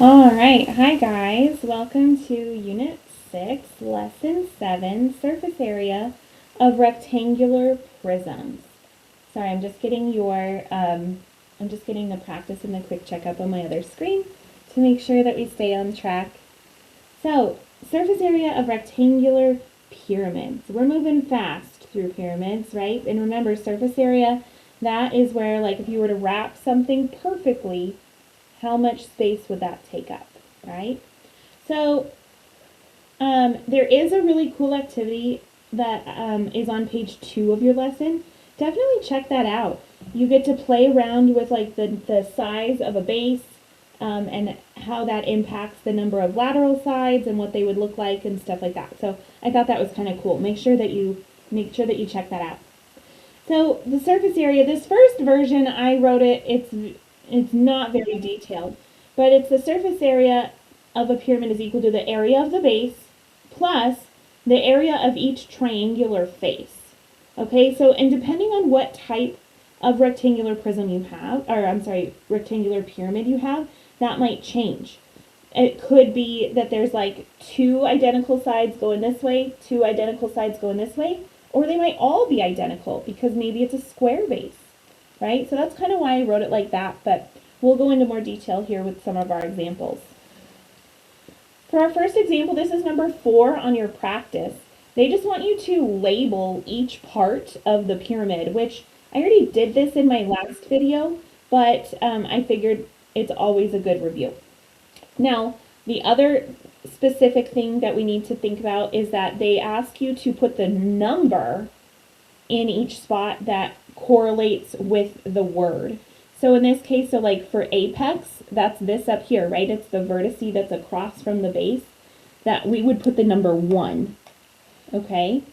All right, hi guys. Welcome to Unit 6, Lesson 7, Surface Area of Rectangular Prisms. Sorry, I'm just getting the practice and the quick checkup on my other screen to make sure that we stay on track. So, surface area of rectangular pyramids. We're moving fast through pyramids, right? And remember, surface area, that is where, like, if you were to wrap something perfectly, how much space would that take up, right? So there is a really cool activity that is on page 2 of your lesson. Definitely check that out. You get to play around with like the size of a base and how that impacts the number of lateral sides and what they would look like and stuff like that. So I thought that was kind of cool. Make sure that you check that out. So the surface area, this first version I wrote it, it's not very detailed, but it's the surface area of a pyramid is equal to the area of the base plus the area of each triangular face. Okay, so and depending on what type of rectangular prism you have, or I'm sorry, rectangular pyramid you have, that might change. It could be that there's like two identical sides going this way, two identical sides going this way, or they might all be identical because maybe it's a square base, right? So that's kind of why I wrote it like that, but we'll go into more detail here with some of our examples. For our first example, this is number 4 on your practice. They just want you to label each part of the pyramid, which I already did this in my last video, but I figured it's always a good review. Now, the other specific thing that we need to think about is that they ask you to put the number in each spot that correlates with the word. So in this case, so like for apex, that's this up here, right? It's the vertice that's across from the base, that we would put the number 1, okay?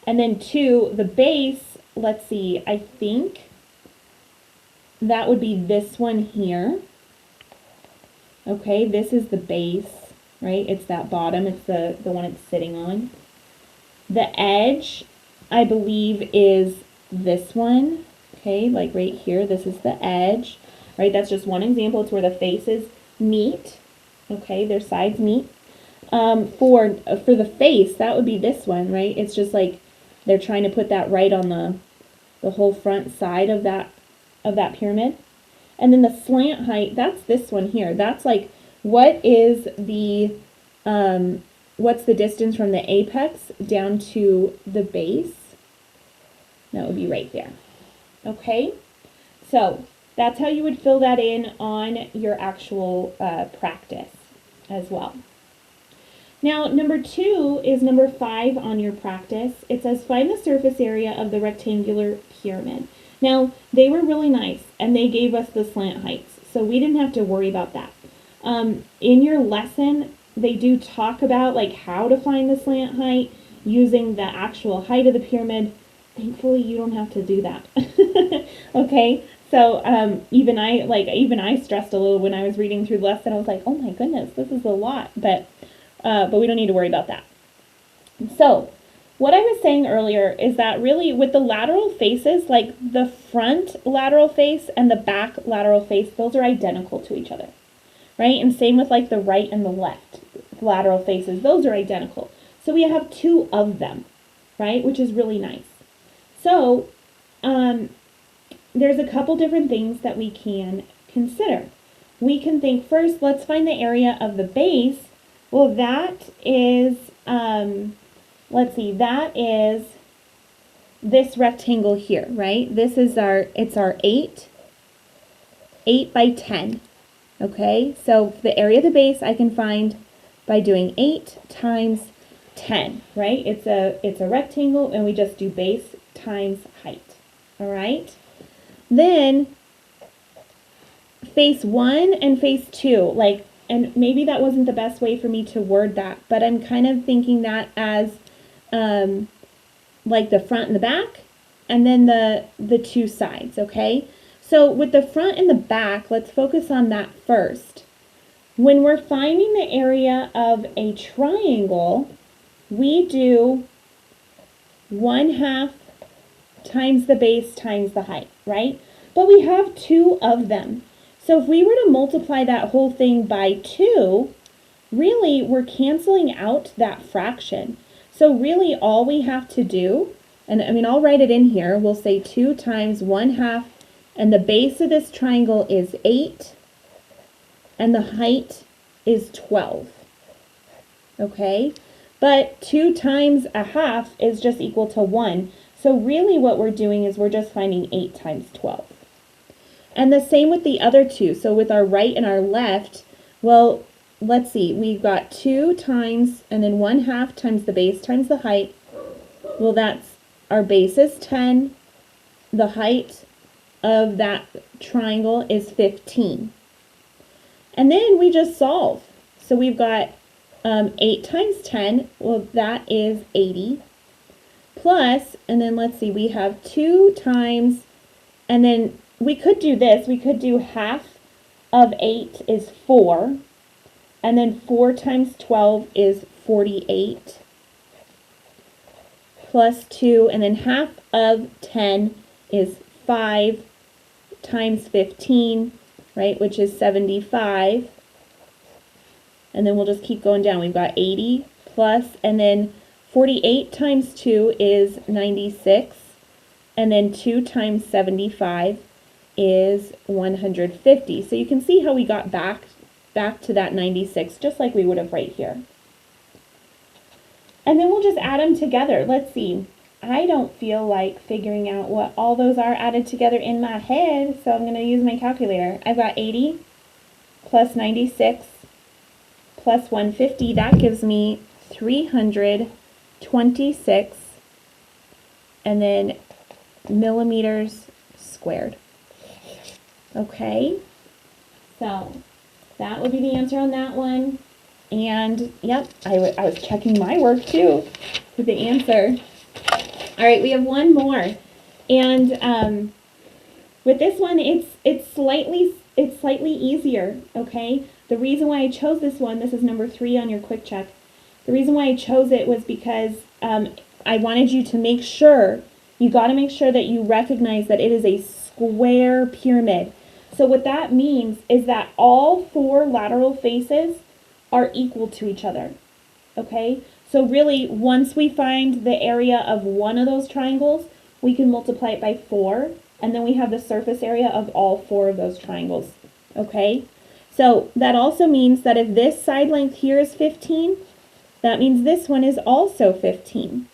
And then 2, the base, let's see, I think that would be this one here. Okay, this is the base, right? It's that bottom, it's the one it's sitting on. The edge, I believe, is this one. Okay, like right here, this is the edge, right? That's just one example. It's where the faces meet. Okay, their sides meet. For the face, that would be this one, right? It's just like they're trying to put that right on the whole front side of that pyramid. And then the slant height, that's this one here. That's like what is the what's the distance from the apex down to the base? That would be right there. Okay, so that's how you would fill that in on your actual practice as well. Now, number 2 is number 5 on your practice. It says find the surface area of the rectangular pyramid. Now, they were really nice, and they gave us the slant heights, so we didn't have to worry about that. In your lesson, they do talk about like how to find the slant height using the actual height of the pyramid. Thankfully, you don't have to do that. Okay, so even I stressed a little when I was reading through the lesson. I was like, oh my goodness, this is a lot, but we don't need to worry about that. So what I was saying earlier is that really with the lateral faces, like the front lateral face and the back lateral face, those are identical to each other, right? And same with like the right and the left lateral faces, those are identical. So we have 2 of them, right? Which is really nice. So there's a couple different things that we can consider. We can think first, let's find the area of the base. Well, that is, let's see, that is this rectangle here, right? This is it's our 8 by 10, okay? So the area of the base I can find by doing 8 times 10, right? It's a rectangle, and we just do base times height, all right? Then face 1 and face 2, like, and maybe that wasn't the best way for me to word that, but I'm kind of thinking that as like the front and the back, and then the 2 sides, okay? So with the front and the back, let's focus on that first. When we're finding the area of a triangle, we do 1/2 times the base times the height, right? But we have 2 of them. So if we were to multiply that whole thing by 2, really we're canceling out that fraction. So really all we have to do, and I mean I'll write it in here, we'll say 2 times 1/2, and the base of this triangle is 8, and the height is 12. Okay? But 2 times 1/2 is just equal to 1. So really what we're doing is we're just finding 8 times 12. And the same with the other two. So with our right and our left, well, let's see, we've got 2 times and then 1/2 times the base times the height. Well, that's, our base is 10. The height of that triangle is 15. And then we just solve. So we've got 8 times 10, well, that is 80. Plus, and then let's see, we have 2 times, and then we could do this. We could do 1/2 of 8 is 4. And then 4 times 12 is 48. Plus 2, and then 1/2 of 10 is 5 times 15, right, which is 75. And then we'll just keep going down. We've got 80 plus, and then 48 times 2 is 96. And then 2 times 75 is 150. So you can see how we got back to that 96, just like we would have right here. And then we'll just add them together. Let's see. I don't feel like figuring out what all those are added together in my head, so I'm going to use my calculator. I've got 80 plus 96 plus 150. That gives me 326, and then millimeters squared. Okay, so that would be the answer on that one. And yep, I was checking my work too with the answer. All right, we have one more, and with this one, it's slightly easier. Okay, the reason why I chose this one, this is number 3 on your quick check. The reason why I chose it was because I wanted you to make sure, you got to make sure that you recognize that it is a square pyramid. So what that means is that all 4 lateral faces are equal to each other. Okay, so really once we find the area of one of those triangles, we can multiply it by 4, and then we have the surface area of all 4 of those triangles. Okay, so that also means that if this side length here is 15, that means this one is also 15.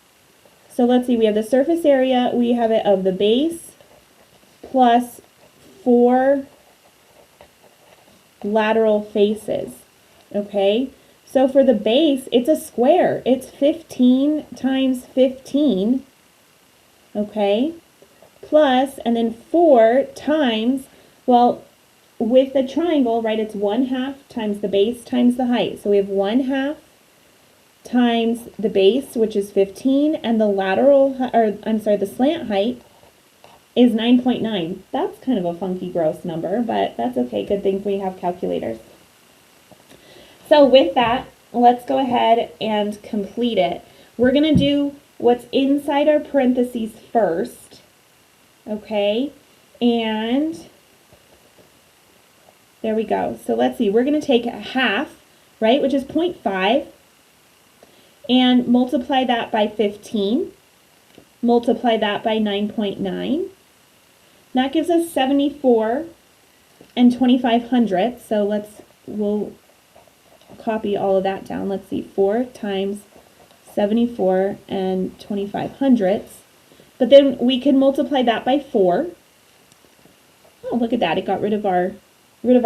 So let's see, we have the surface area, we have it of the base plus 4 lateral faces. Okay, so for the base, it's a square. It's 15 times 15, okay, plus, and then 4 times, well, with the triangle, right, it's 1/2 times the base times the height. So we have 1/2 times the base, which is 15, and the lateral, or I'm sorry, the slant height is 9.9. That's kind of a funky, gross number, but that's okay. Good thing we have calculators. So with that, let's go ahead and complete it. We're going to do what's inside our parentheses first, okay? And there we go. So let's see, we're going to take 1/2, right, which is 0.5, and multiply that by 15, multiply that by 9.9. That gives us 74 and 25/100. So we'll copy all of that down. Let's see, 4 times 74 and 25/100. But then we can multiply that by 4. Oh, look at that. It got rid of our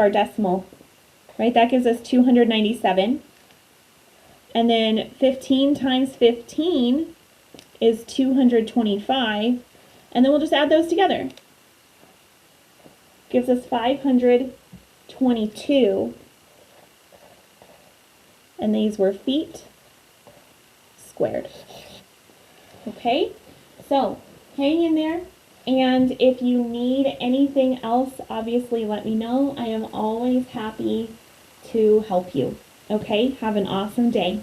decimal. Right? That gives us 297. And then 15 times 15 is 225. And then we'll just add those together. Gives us 522. And these were feet squared. Okay, so hang in there, and if you need anything else, obviously let me know. I am always happy to help you. Okay, have an awesome day.